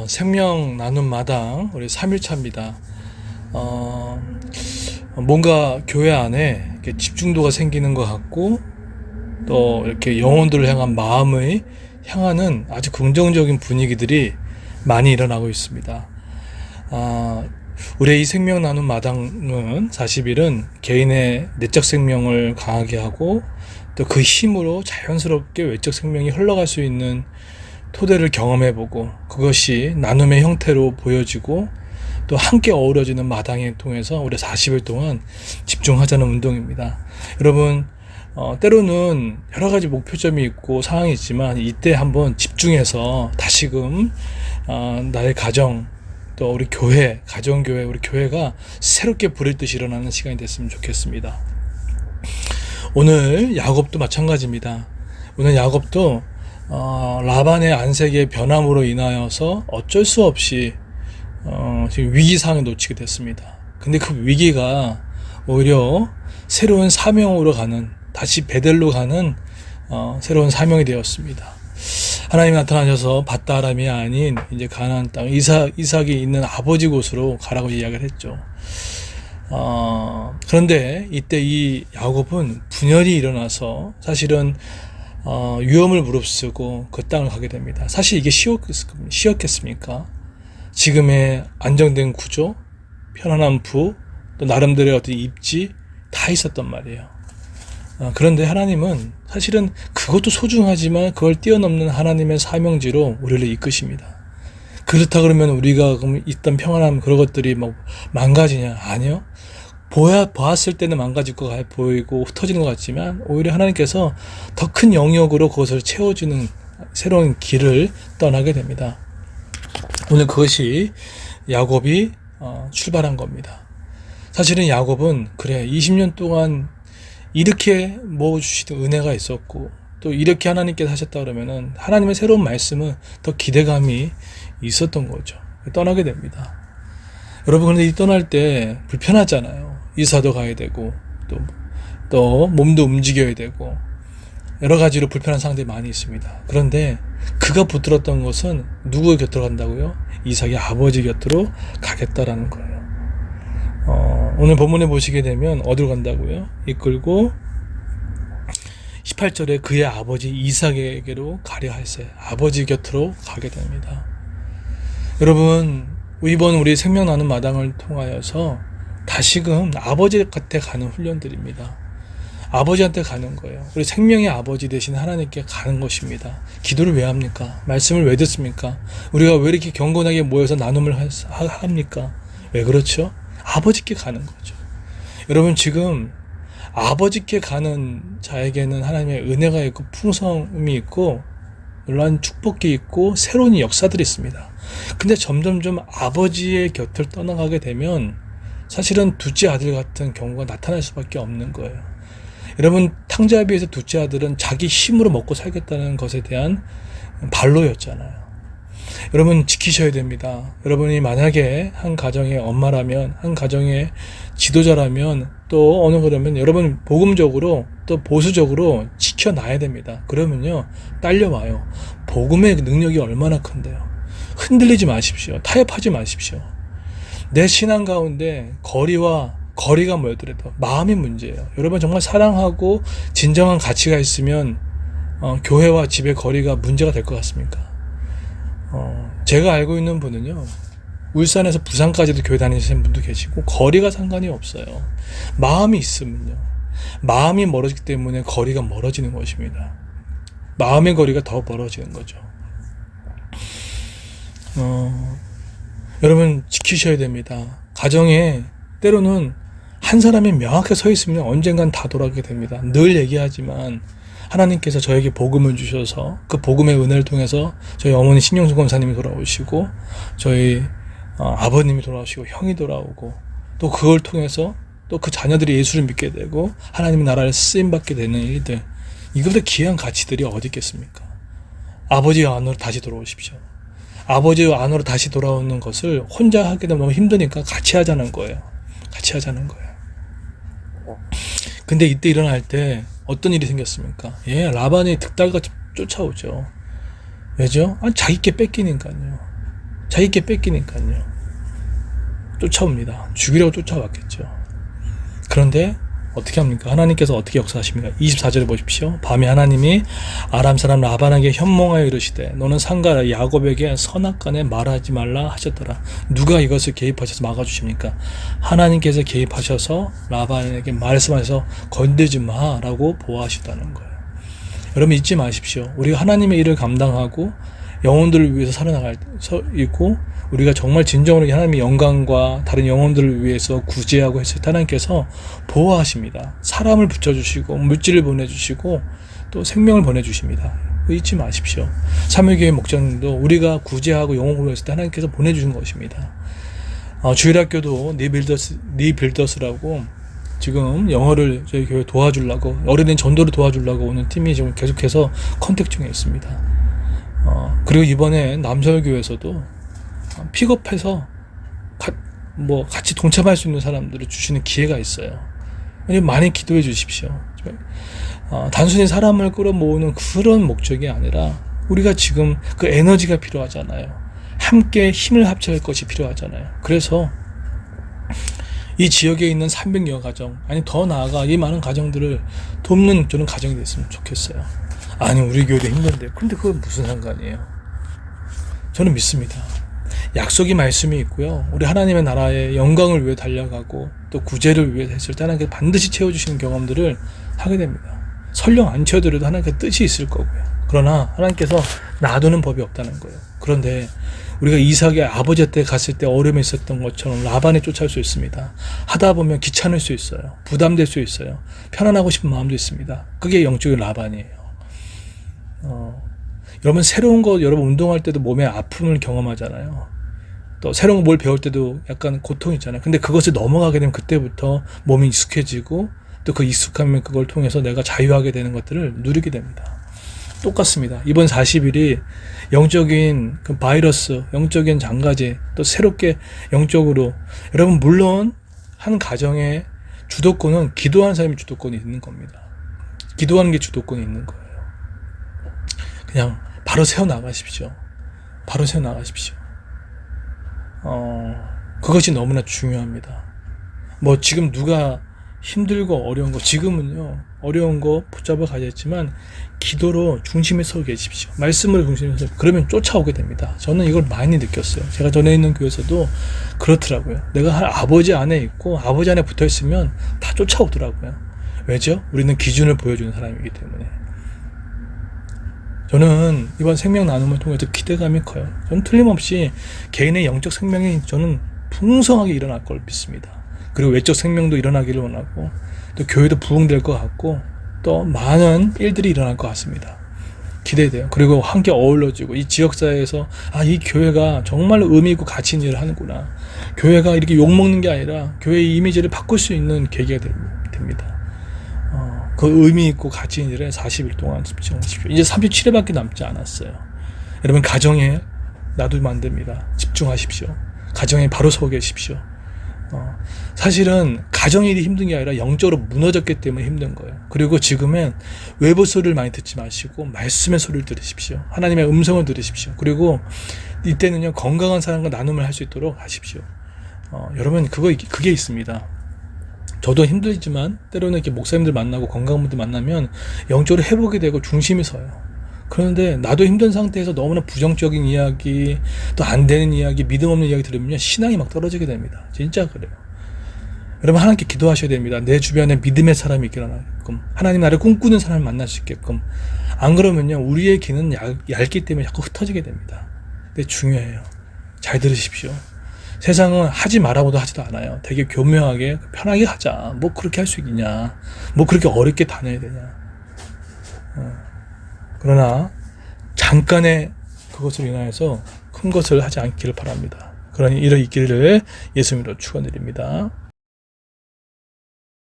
생명 나눔 마당 우리 3일차입니다. 뭔가 교회 안에 이렇게 집중도가 생기는 것 같고 또 이렇게 영혼들을 향한 마음의 향하는 아주 긍정적인 분위기들이 많이 일어나고 있습니다. 우리의 이 생명 나눔 마당은 40일은 개인의 내적 생명을 강하게 하고 또 그 힘으로 자연스럽게 외적 생명이 흘러갈 수 있는 토대를 경험해보고 그것이 나눔의 형태로 보여지고 또 함께 어우러지는 마당을 통해서 우리 40일 동안 집중하자는 운동입니다. 여러분, 때로는 여러 가지 목표점이 있고 상황이 있지만 이때 한번 집중해서 다시금 나의 가정 또 우리 교회, 가정교회, 우리 교회가 새롭게 불을 듯이 일어나는 시간이 됐으면 좋겠습니다. 오늘 야곱도 마찬가지입니다. 오늘 야곱도 라반의 안색의 변함으로 인하여서 어쩔 수 없이 지금 위기상에 놓치게 됐습니다. 근데 그 위기가 오히려 새로운 사명으로 가는, 다시 베델로 가는 새로운 사명이 되었습니다. 하나님이 나타나셔서 밧다람이 아닌 이제 가나안 땅 이삭이 있는 아버지 곳으로 가라고 이야기를 했죠. 그런데 이때 이 야곱은 분열이 일어나서 사실은 위험을 무릅쓰고 그 땅을 가게 됩니다. 사실 이게 쉬웠겠습니까? 지금의 안정된 구조, 편안한 부, 또 나름대로의 어떤 입지 다 있었단 말이에요. 그런데 하나님은 사실은 그것도 소중하지만 그걸 뛰어넘는 하나님의 사명지로 우리를 이끄십니다. 그렇다 그러면 우리가 있던 평안함 그런 것들이 뭐 망가지냐? 아니요. 보았을 때는 망가질 것 같아 보이고 흩어지는 것 같지만 오히려 하나님께서 더 큰 영역으로 그것을 채워주는 새로운 길을 떠나게 됩니다. 오늘 그것이 야곱이 출발한 겁니다. 사실은 야곱은 그래 20년 동안 이렇게 모아주시던 은혜가 있었고 또 이렇게 하나님께서 하셨다 그러면은 하나님의 새로운 말씀은 더 기대감이 있었던 거죠. 떠나게 됩니다. 여러분, 그런데 이 떠날 때 불편하잖아요. 이사도 가야 되고 또 몸도 움직여야 되고 여러 가지로 불편한 상황들이 많이 있습니다. 그런데 그가 붙들었던 것은 누구 곁으로 간다고요? 이삭의 아버지 곁으로 가겠다라는 거예요. 오늘 본문에 보시게 되면 어디로 간다고요? 이끌고 18절에 그의 아버지 이삭에게로 가려 하세. 아버지 곁으로 가게 됩니다. 여러분, 이번 우리 생명 나눔 마당을 통하여서 다시금 아버지 곁에 가는 훈련들입니다. 아버지한테 가는 거예요. 우리 생명의 아버지 되신 하나님께 가는 것입니다. 기도를 왜 합니까? 말씀을 왜 듣습니까? 우리가 왜 이렇게 경건하게 모여서 나눔을 합니까? 왜 그렇죠? 아버지께 가는 거죠. 여러분, 지금 아버지께 가는 자에게는 하나님의 은혜가 있고 풍성함이 있고 놀라운 축복이 있고 새로운 역사들이 있습니다. 근데 점점점 아버지의 곁을 떠나가게 되면 사실은 둘째 아들 같은 경우가 나타날 수밖에 없는 거예요. 여러분, 탕자에 비해서 둘째 아들은 자기 힘으로 먹고 살겠다는 것에 대한 반로였잖아요. 여러분, 지키셔야 됩니다. 여러분이 만약에 한 가정의 엄마라면, 한 가정의 지도자라면, 또 어느 거라면 여러분 복음적으로 또 보수적으로 지켜놔야 됩니다. 그러면요, 딸려와요. 복음의 능력이 얼마나 큰데요. 흔들리지 마십시오. 타협하지 마십시오. 내 신앙 가운데 거리가 뭐였더라도 마음이 문제예요. 여러분, 정말 사랑하고 진정한 가치가 있으면 교회와 집의 거리가 문제가 될 것 같습니까? 제가 알고 있는 분은요, 울산에서 부산까지도 교회 다니시는 분도 계시고 거리가 상관이 없어요. 마음이 있으면요. 마음이 멀어지기 때문에 거리가 멀어지는 것입니다. 마음의 거리가 더 멀어지는 거죠. 여러분, 지키셔야 됩니다. 가정에 때로는 한 사람이 명확하게 서 있으면 언젠간 다 돌아가게 됩니다. 늘 얘기하지만 하나님께서 저에게 복음을 주셔서 그 복음의 은혜를 통해서 저희 어머니 신영수 권사님이 돌아오시고 저희 아버님이 돌아오시고 형이 돌아오고 또 그걸 통해서 또 그 자녀들이 예수를 믿게 되고 하나님의 나라를 쓰임받게 되는 일들, 이것보다 귀한 가치들이 어디 있겠습니까? 아버지 안으로 다시 돌아오십시오. 아버지 안으로 다시 돌아오는 것을 혼자 하게 되면 너무 힘드니까 같이 하자는 거예요. 같이 하자는 거예요. 근데 이때 일어날 때 어떤 일이 생겼습니까? 라반이 득달같이 쫓아오죠. 왜죠? 자기께 뺏기니까요. 자기께 뺏기니까요. 쫓아옵니다. 죽이려고 쫓아왔겠죠. 그런데 어떻게 합니까? 하나님께서 어떻게 역사하십니까? 24절에 보십시오. 밤에 하나님이 아람 사람 라반에게 현몽하여 이르시되 너는 상가 야곱에게 선악간에 말하지 말라 하셨더라. 누가 이것을 개입하셔서 막아주십니까? 하나님께서 개입하셔서 라반에게 말씀하셔서 건들지 마라고 보호하셨다는 거예요. 여러분 잊지 마십시오. 우리가 하나님의 일을 감당하고 영혼들을 위해서 살아나갈 서 있고 우리가 정말 진정으로 하나님의 영광과 다른 영혼들을 위해서 구제하고 했을 때 하나님께서 보호하십니다. 사람을 붙여주시고 물질을 보내주시고 또 생명을 보내주십니다. 잊지 마십시오. 사무엘교회 목장님도 우리가 구제하고 영혼 구했을 때 하나님께서 보내주신 것입니다. 주일학교도 니빌더스라고 지금 영어를 저희 교회 도와주려고 어린이 전도를 도와주려고 오는 팀이 지금 계속해서 컨택 중에 있습니다. 그리고 이번에 남서울교회에서도 픽업해서 같이 동참할 수 있는 사람들을 주시는 기회가 있어요. 많이 기도해 주십시오. 단순히 사람을 끌어모으는 그런 목적이 아니라 우리가 지금 그 에너지가 필요하잖아요. 함께 힘을 합쳐야 할 것이 필요하잖아요. 그래서 이 지역에 있는 300여 가정, 아니 더 나아가 이 많은 가정들을 돕는 저는 가정이 됐으면 좋겠어요. 아니 우리 교회도 힘든데 근데 그건 무슨 상관이에요. 저는 믿습니다. 약속이 말씀이 있고요. 우리 하나님의 나라의 영광을 위해 달려가고 또 구제를 위해 했을 때 하나님께서 반드시 채워주시는 경험들을 하게 됩니다. 설령 안 채워드려도 하나님께서 뜻이 있을 거고요. 그러나 하나님께서 놔두는 법이 없다는 거예요. 그런데 우리가 이삭의 아버지 때 갔을 때 어려움이 있었던 것처럼 라반에 쫓아올 수 있습니다. 하다 보면 귀찮을 수 있어요. 부담될 수 있어요. 편안하고 싶은 마음도 있습니다. 그게 영적인 라반이에요. 여러분 새로운 거 여러분 운동할 때도 몸에 아픔을 경험하잖아요. 또 새로운 걸 뭘 배울 때도 약간 고통이 있잖아요. 근데 그것을 넘어가게 되면 그때부터 몸이 익숙해지고 또 그 익숙함을 그걸 통해서 내가 자유하게 되는 것들을 누리게 됩니다. 똑같습니다. 이번 40일이 영적인 그 바이러스, 영적인 장가지, 또 새롭게 영적으로 여러분 물론 한 가정의 주도권은 기도하는 사람이 주도권이 있는 겁니다. 기도하는 게 주도권이 있는 거예요. 그냥 바로 세워나가십시오. 바로 세워나가십시오. 그것이 너무나 중요합니다. 뭐 지금 누가 힘들고 어려운 거 지금은요 어려운 거 붙잡아 가졌지만 기도로 중심에 서 계십시오. 말씀을 중심에 서 그러면 쫓아오게 됩니다. 저는 이걸 많이 느꼈어요. 제가 전에 있는 교회에서도 그렇더라고요. 내가 아버지 안에 있고 아버지 안에 붙어 있으면 다 쫓아오더라고요. 왜죠? 우리는 기준을 보여주는 사람이기 때문에. 저는 이번 생명 나눔을 통해서 기대감이 커요. 저는 틀림없이 개인의 영적 생명이 저는 풍성하게 일어날 걸 믿습니다. 그리고 외적 생명도 일어나기를 원하고 또 교회도 부흥될 것 같고 또 많은 일들이 일어날 것 같습니다. 기대돼요. 그리고 함께 어우러지고 이 지역사회에서 이 교회가 정말로 의미 있고 가치 있는 일을 하는구나. 교회가 이렇게 욕먹는 게 아니라 교회의 이미지를 바꿀 수 있는 계기가 됩니다. 그 의미 있고 가치 있는 일에 40일 동안 집중하십시오. 이제 37일밖에 남지 않았어요. 여러분 가정에 놔두면 안 됩니다. 집중하십시오. 가정에 바로 서 계십시오. 사실은 가정일이 힘든 게 아니라 영적으로 무너졌기 때문에 힘든 거예요. 그리고 지금은 외부 소리를 많이 듣지 마시고 말씀의 소리를 들으십시오. 하나님의 음성을 들으십시오. 그리고 이때는요 건강한 사람과 나눔을 할 수 있도록 하십시오. 여러분 그게 있습니다. 저도 힘들지만 때로는 이렇게 목사님들 만나고 건강한 분들 만나면 영적으로 회복이 되고 중심이 서요. 그런데 나도 힘든 상태에서 너무나 부정적인 이야기, 또 안 되는 이야기, 믿음 없는 이야기 들으면 신앙이 막 떨어지게 됩니다. 진짜 그래요. 여러분 하나님께 기도하셔야 됩니다. 내 주변에 믿음의 사람이 일어나게끔, 하나님 나를 꿈꾸는 사람을 만날 수 있게끔. 안 그러면요 우리의 귀는 얇기 때문에 자꾸 흩어지게 됩니다. 근데 중요해요. 잘 들으십시오. 세상은 하지 말라고도 하지도 않아요. 되게 교묘하게 편하게 하자. 뭐 그렇게 할 수 있냐. 뭐 그렇게 어렵게 다녀야 되냐. 그러나 잠깐의 그것으로 인하여서 큰 것을 하지 않기를 바랍니다. 그러니 이런 있기를 예수님으로 축원드립니다.